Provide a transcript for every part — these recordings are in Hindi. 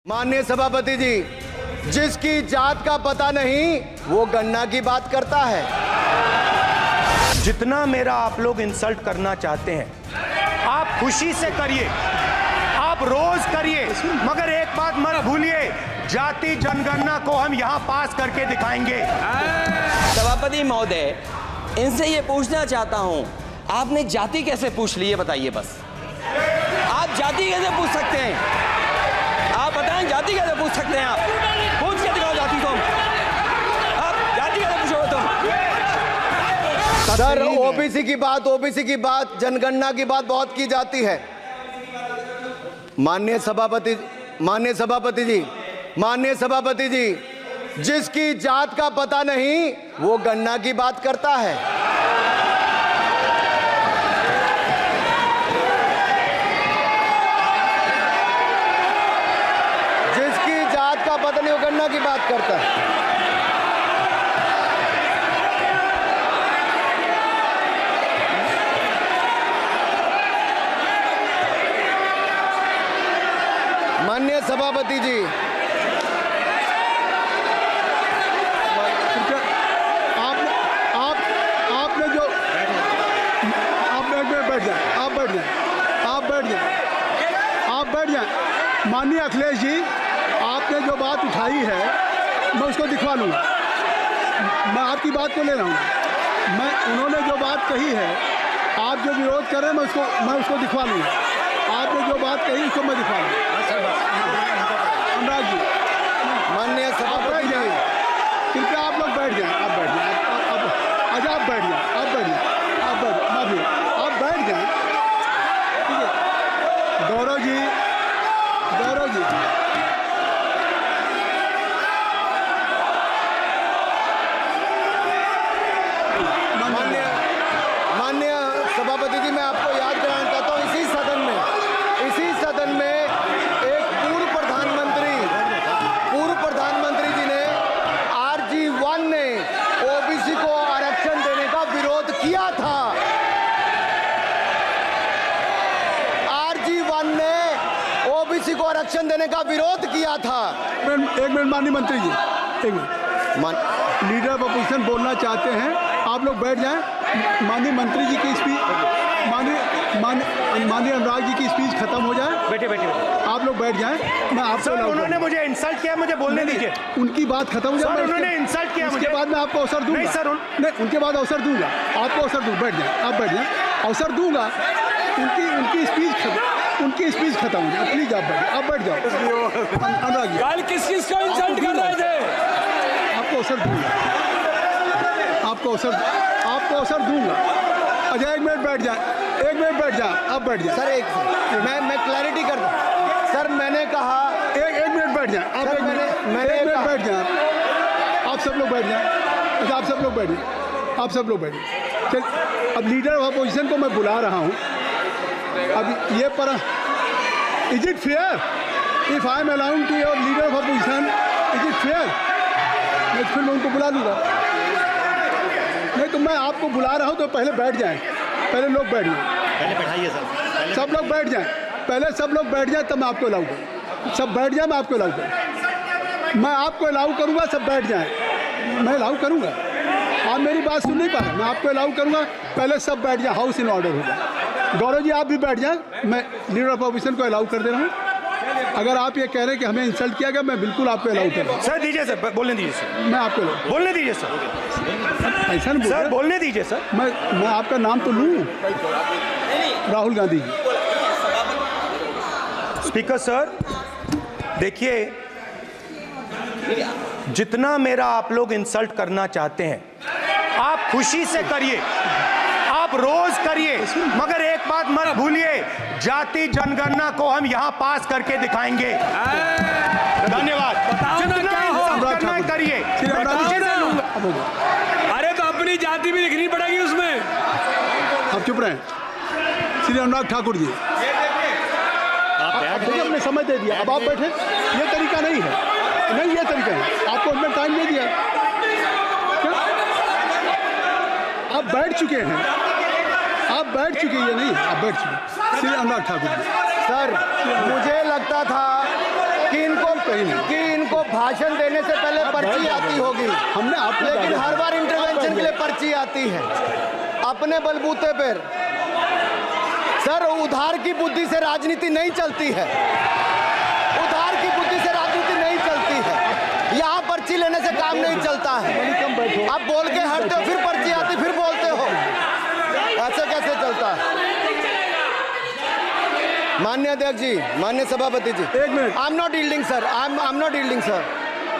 माननीय सभापति जी, जिसकी जात का पता नहीं वो गन्ना की बात करता है। जितना मेरा आप लोग इंसल्ट करना चाहते हैं आप खुशी से करिए, आप रोज करिए, मगर एक बात मत भूलिए, जाति जनगणना को हम यहां पास करके दिखाएंगे। सभापति महोदय, इनसे ये पूछना चाहता हूं, आपने जाति कैसे पूछ ली है बताइए बस। आप जाति कैसे पूछ सकते हैं? आप बताएं जाति कैसे पूछ सकते हैं? आप पूछ के दिखाओ जाति तुम। आप जाति कैसे पूछोगे तुम? सर, ओबीसी की बात जनगणना की बात बहुत की जाती है। माननीय सभापति जी, जिसकी जात का पता नहीं वो गन्ना की बात करता है। जिसकी जात का पता नहीं वो गन्ना की बात करता है। माननीय सभापति जी, आप बैठ जाएं। माननीय अखिलेश जी, आपने जो बात उठाई है मैं उसको दिखवा लूँगा। मैं आपकी बात को ले रहा हूँ। उन्होंने जो बात कही है, आप जो विरोध कर रहे हैं मैं उसको दिखवा लूँगा। आपने जो बात कही उसको मैं दिखवा लूँगा। अनुराग जी, माननीय सभापति जी, कृपया आप लोग बैठ जाएं। आप बैठ जाएं। अच्छा, आप बैठ जाएं। आप बैठ जाएं। आप बैठ जाएं। ठीक है। गौरव जी, माननीय सभापति जी, मैं आपको याद कराना चाहता हूँ, इसी सदन में एक पूर्व प्रधानमंत्री जी ने RG1 ने ओबीसी को आरक्षण देने का विरोध किया था। RG1 ने ओबीसी को आरक्षण देने का विरोध किया था। एक मिनट माननीय मंत्री जी, एक मिनट। लीडर ऑफ अपोजिशन बोलना चाहते हैं, आप लोग बैठ जाएं। माननीय मंत्री जी की स्पीच, माननीय अनुराग जी की स्पीच खत्म हो जाए। बैठे आप लोग बैठ जाएं। मैं आपको सर, उन्होंने मुझे इंसल्ट किया, मुझे बोलने दीजिए। उनकी बात खत्म हो जाए। सर, उन्होंने इंसल्ट किया मुझे। उसके बाद मैं आपको अवसर दूंगा। नहीं सर, नहीं, उनके बाद अवसर दूंगा। आपको अवसर दूंगा। बैठ जाएं। आप बैठ जाएं। अवसर दूंगा। उनकी स्पीच खत्म हो जाए। प्लीज आप बैठ जाओ। अनुराग जी, कल किस को इंसल्ट कर रहे थे? आपको अवसर दूंगा। आपको अवसर दूंगा। अच्छा, एक मिनट बैठ जाए। आप बैठ जाए। सर, मैं क्लैरिटी कर दूं। सर, मैंने कहा एक मिनट बैठ जाए। आप एक मिनट बैठ जाए। आप सब लोग बैठ जाए। अच्छा, आप सब लोग बैठ जाए। चल, अब लीडर ऑफ अपोजिशन को मैं बुला रहा हूँ। अब ये पर is it fair if I am allowed to your leader of opposition? Is it fair? मैं फिर मैं उनको बुला लूँगा। नहीं तो मैं आपको बुला रहा हूँ तो पहले बैठ जाएं। पहले लोग बैठ जाएं। पहले बैठाइए सर। सब लोग बैठ जाएं। पहले सब लोग बैठ जाएं तब मैं आपको अलाउ करूँ। सब बैठ जाएं, मैं आपको अलाउ करूँ। मैं आपको अलाउ करूँगा, सब बैठ जाएं। मैं अलाउ करूँगा। आप मेरी बात सुन नहीं पा रहे। मैं आपको अलाउ करूँगा, पहले सब बैठ जाएं। हाउस इन ऑर्डर होगा। गौरव जी, आप भी बैठ जाएं। मैं लीडर ऑफ अपोजिशन को अलाउ कर दे रहा हूँ। अगर आप ये कह रहे हैं कि हमें इंसल्ट किया गया, मैं बिल्कुल आपको अलाउ कर रहा हूँ। सर दीजिए, सर बोलने दीजिए सर। मैं आपको बोलने दीजिए सर। ऐसा नहीं सर बोलने दीजिए सर। मैं आपका नाम तो लूँ। राहुल गांधी जी। स्पीकर सर, देखिए, जितना मेरा आप लोग इंसल्ट करना चाहते हैं आप खुशी से करिए, आप रोज करिए, मगर एक बात मत भूलिए, जाति जनगणना को हम यहां पास करके दिखाएंगे। धन्यवाद। जितना इंसल्ट करना करिए। अरे तो अपनी जाति भी लिखनी पड़ेगी उसमें। आप चुप रहें। श्री अनुराग ठाकुर जी, हमने समय दे दिया, अब आप बैठे। ये तरीका नहीं है। नहीं, ये तरीका है। आपको हमने टाइम दे दिया। क्या आप बैठ चुके हैं? आप बैठ चुके हैं? नहीं, आप बैठ चुके। श्री अनुराग ठाकुर जी। सर, मुझे लगता था कि इनको कहीं नहीं कि इनको भाषण देने से पहले पर्ची आती होगी, हमने आपको लेकिन हर बार इंटरवेंशन के लिए पर्ची आती है अपने बलबूते पर। सर, उधार की बुद्धि से राजनीति नहीं चलती है, उधार की बुद्धि से राजनीति नहीं चलती है। यहाँ पर्ची लेने से काम नहीं चलता है। आप बोल के हटते हो, फिर पर्ची आती, फिर बोलते हो, ऐसे कैसे चलता है? माननीय अध्यक्ष जी, माननीय सभापति जी, एक minute. I am not yielding sir, I am not yielding sir.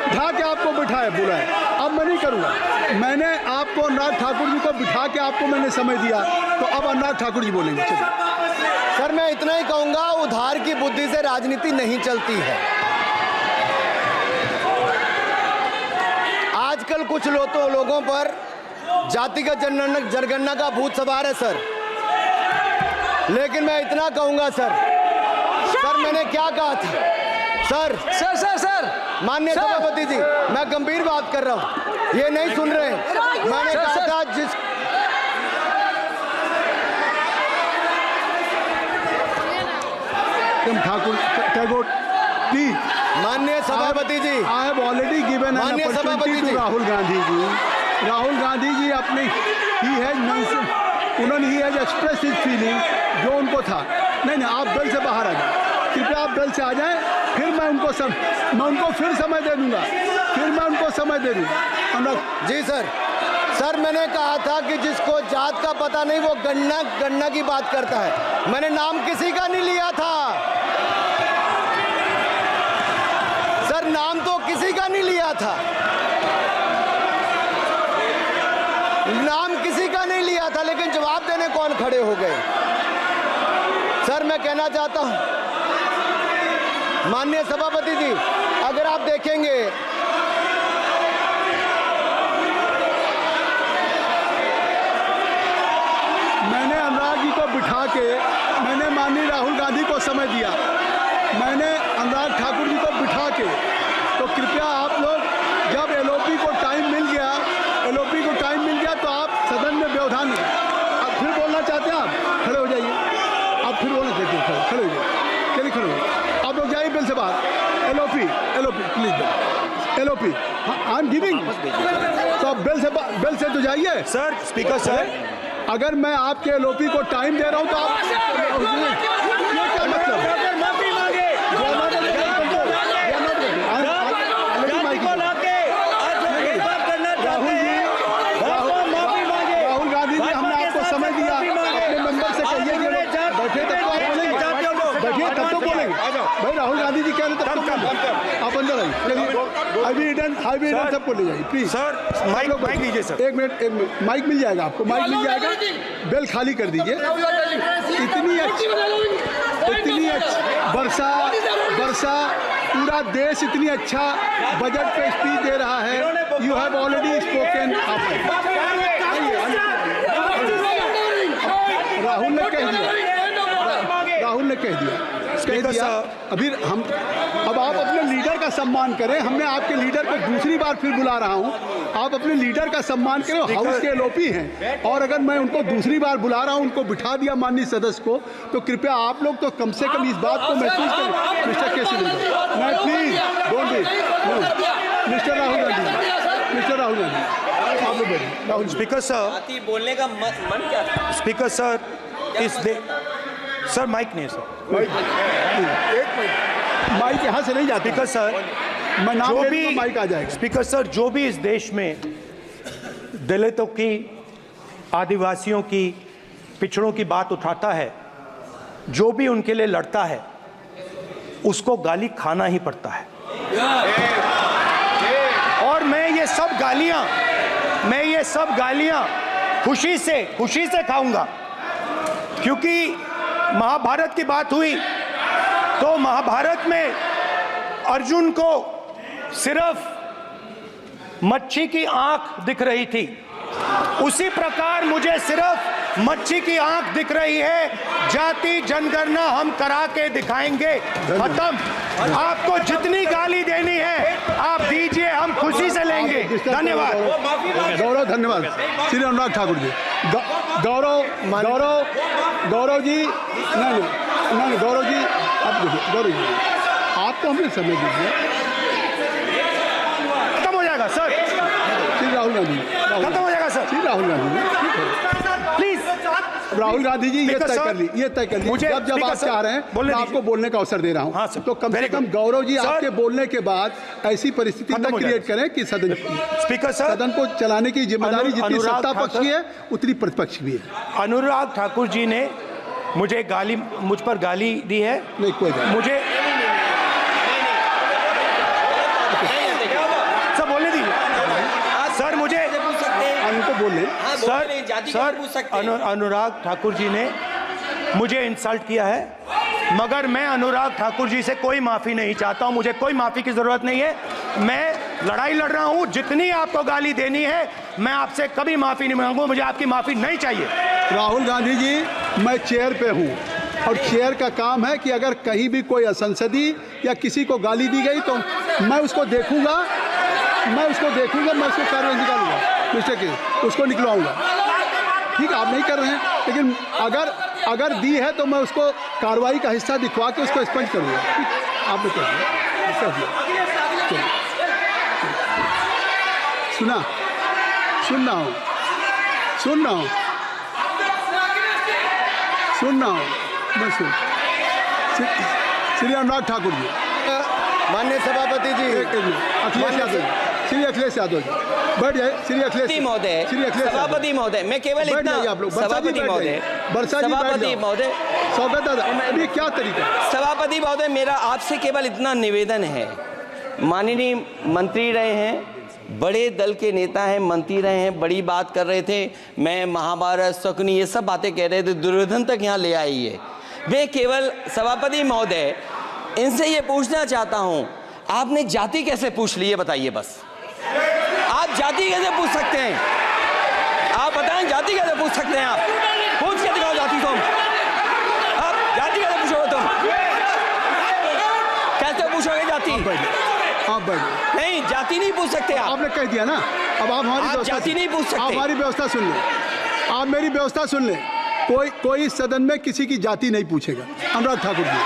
बिठा के आपको बिठाया बुलाया, अब मैं नहीं करूँगा। मैंने आपको अनुराग ठाकुर जी को बिठा के आपको मैंने समय दिया, तो अब अनुराग ठाकुर जी बोलेंगे। चलिए सर, मैं इतना ही कहूंगा, उधार की बुद्धि से राजनीति नहीं चलती है। आजकल कुछ लोगों पर जातिगत जनगणना का भूत सवार है सर, लेकिन मैं इतना कहूंगा सर, मैंने क्या कहा था सर? माननीय सभापति जी, मैं गंभीर बात कर रहा हूं, ये नहीं सुन रहे हैं। मैंने कहा था जिस ठाकुर टैगोर प्लीज। माननीय सभापति जी, I have already given an माननीय सभापति अपॉर्चुनिटी जी, टू राहुल गांधी जी। राहुल गांधी जी अपने उन्होंने ही हैज एक्सप्रेस हिज फीलिंग जो उनको था। नहीं, आप बेल से बाहर आ जाए, कृपया आप बेल से आ जाएं, फिर मैं उनको फिर समय दे दूंगा, जी सर, मैंने कहा था कि जिसको जात का पता नहीं वो गणना की बात करता है। मैंने नाम किसी का नहीं लिया था सर, नाम तो किसी का नहीं लिया था, नाम किसी का नहीं लिया था, लेकिन जवाब देने कौन खड़े हो गए? सर, मैं कहना चाहता हूं माननीय सभापति जी, अगर आप देखेंगे मैंने अनुराग जी को बिठा के मैंने माननीय राहुल गांधी को समय दिया, मैंने अनुराग ठाकुर जी को बिठा के, तो कृपया आप लोग जब एलओपी को टाइम मिल गया तो आप सदन में व्यवधान अब फिर बोलना चाहते हैं, आप खड़े हो जाइए, आप फिर बोलना चाहते हैं, खड़े हो जाइए, चलिए खड़े हो, आप लोग जाइए बिल से बाहर। LOP please, LOP I am giving, तो आप बेल से तो जाइए। सर, स्पीकर सर, अगर मैं आपके एलओपी को टाइम दे रहा हूं तो आप ये क्या मतलब? राहुल गांधी जी, हमने आपको समय दिया, अपने मेंबर से कहिए कि बैठे तब तो आप बोलेंगे, बैठिए तब तो बोलेंगे भाई। राहुल गांधी जी कह रहे तब तो आप अंदर आइए, हाईवे ईडन सबको ले जाइए प्लीज। सर, माइक लीजिए सर। एक मिनट, माइक मिल जाएगा आपको, माइक मिल जाएगा, बेल खाली कर दीजिए। इतनी अच्छी वर्षा पूरा देश इतनी अच्छा बजट पे स्पीच दे रहा है। You have already spoken. Rahul ने कह दिया अभी हम, अब आप अपने लीडर का सम्मान करें। हमने आपके लीडर को दूसरी बार फिर बुला रहा हूं, आप अपने लीडर का सम्मान करें। हाउस के एलओपी हैं, और अगर मैं उनको दूसरी बार बुला रहा हूं, उनको बिठा दिया माननीय सदस्य को, तो कृपया आप लोग तो कम से कम इस बात को महसूस करें। मिस्टर केसी मैं please don't be mister Rahul Gandhi, आप लोग बैठिए। स्पीकर सर, बोलने का मन क्या था? स्पीकर सर, सर माइक नहीं सर, माइक यहाँ से नहीं जाता। स्पीकर सर, मैं नाम जो ले भी लूंगा, माइक आ जाएगा। स्पीकर सर, जो भी इस देश में दलितों की, आदिवासियों की, पिछड़ों की बात उठाता है, जो भी उनके लिए लड़ता है, उसको गाली खाना ही पड़ता है। और मैं ये सब गालियां खुशी से खाऊंगा, क्योंकि महाभारत की बात हुई तो महाभारत में अर्जुन को सिर्फ मच्छी की आंख दिख रही थी, उसी प्रकार मुझे सिर्फ मच्छी की आंख दिख रही है। जाति जनगणना हम करा के दिखाएंगे, खत्म। आपको जितनी गाली देनी है आप दीजिए, हम खुशी से लेंगे। धन्यवाद गौरव, धन्यवाद श्री अनुराग ठाकुर जी। गौरव जी, नहीं गौरव जी, आप देखिए, आप तो हमें समय दीजिए। खत्म हो जाएगा सर, श्री राहुल गांधी, खत्म हो जाएगा सर, श्री राहुल गांधी, ठीक है। प्लीज। राहुल गांधी जी, ये स्पीकर तय सर, कर ली, ये तय कर ली। मुझे जब स्पीकर आप सर, चाह रहे हैं बोलने मैं दीजिए। आपको बोलने का अवसर दे रहा हूं। हाँ सर, तो कम से very कम good। गौरव जी सर, आपके बोलने के बाद ऐसी परिस्थिति खत्म न हो क्रिएट जाएगा। करें कि सदन स्पीकर सर, सदन को चलाने की जिम्मेदारी जितनी अनुराग सत्ता पक्ष ठाकुर- की है उतनी प्रतिपक्ष भी है। अनुराग ठाकुर जी ने मुझे मुझ पर गाली दी है। नहीं कोई बात मुझे सर बोलने दीजिए सर, मुझे पूछ सकते हैं। नहीं, उनको बोलने। हाँ, बोल रहे हैं, जाति कैसे पूछ सकते हैं? अनुराग ठाकुर जी ने मुझे इंसल्ट किया है, मगर मैं अनुराग ठाकुर जी से कोई माफी नहीं चाहता हूं। मुझे कोई माफी की जरूरत नहीं है। मैं लड़ाई लड़ रहा हूं। जितनी आपको गाली देनी है मैं आपसे कभी माफी नहीं मांगूंगा। मुझे आपकी माफी नहीं चाहिए। राहुल गांधी जी, मैं चेयर पे हूँ और चेयर का काम है कि अगर कहीं भी कोई असंसदीय या किसी को गाली दी गई तो मैं उसको देखूंगा, मैं उसको कार्रवाई निकालूंगा, मिस्टर के उसको निकलवाऊंगा। ठीक है, आप नहीं कर रहे हैं, लेकिन अगर दी है तो मैं उसको कार्रवाई का हिस्सा दिखवा के उसको स्पंज करूंगा। ठीक, आपने कर दिया। सुना सुन रहा हूँ मैं श्री अनुराग ठाकुर जी, माननीय सभापति जी, अखिलेश यादव जी, श्री अखिलेश यादव जी बैठ जाए। श्री अखिलेश महोदय, श्री अखिलेश सभापति महोदय, मैं केवल बैठ इतना, जाइए आप लोग। सभापति महोदय, सभापति महोदय, स्वागत दादा, अभी क्या तरीका है? सभापति महोदय, मेरा आपसे केवल इतना निवेदन है। माननीय मंत्री रहे हैं, बड़े दल के नेता हैं, मंत्री रहे हैं, बड़ी बात कर रहे थे। मैं महाभारत, शकुनी, ये सब बातें कह रहे थे, दुर्योधन तक यहाँ ले आई है। मैं केवल सभापति महोदय इनसे ये पूछना चाहता हूँ, आपने जाति कैसे पूछ ली है बताइए बस। आप जाति कैसे पूछ सकते हैं? आप बताएं, जाति कैसे पूछ सकते हैं? आप पूछ के दिखाओ जाति तुम। आप जाति कैसे पूछोगे तुम? कैसे पूछोगे जाति? आप बैठ नहीं, जाति नहीं पूछ सकते आप। आपने कह दिया ना, अब आप हमारी आप व्यवस्था जाति नहीं पूछ सकते। आप हमारी व्यवस्था सुन लें, आप मेरी व्यवस्था सुन लें। कोई सदन में किसी की जाति नहीं पूछेगा। अनुराग ठाकुर जी।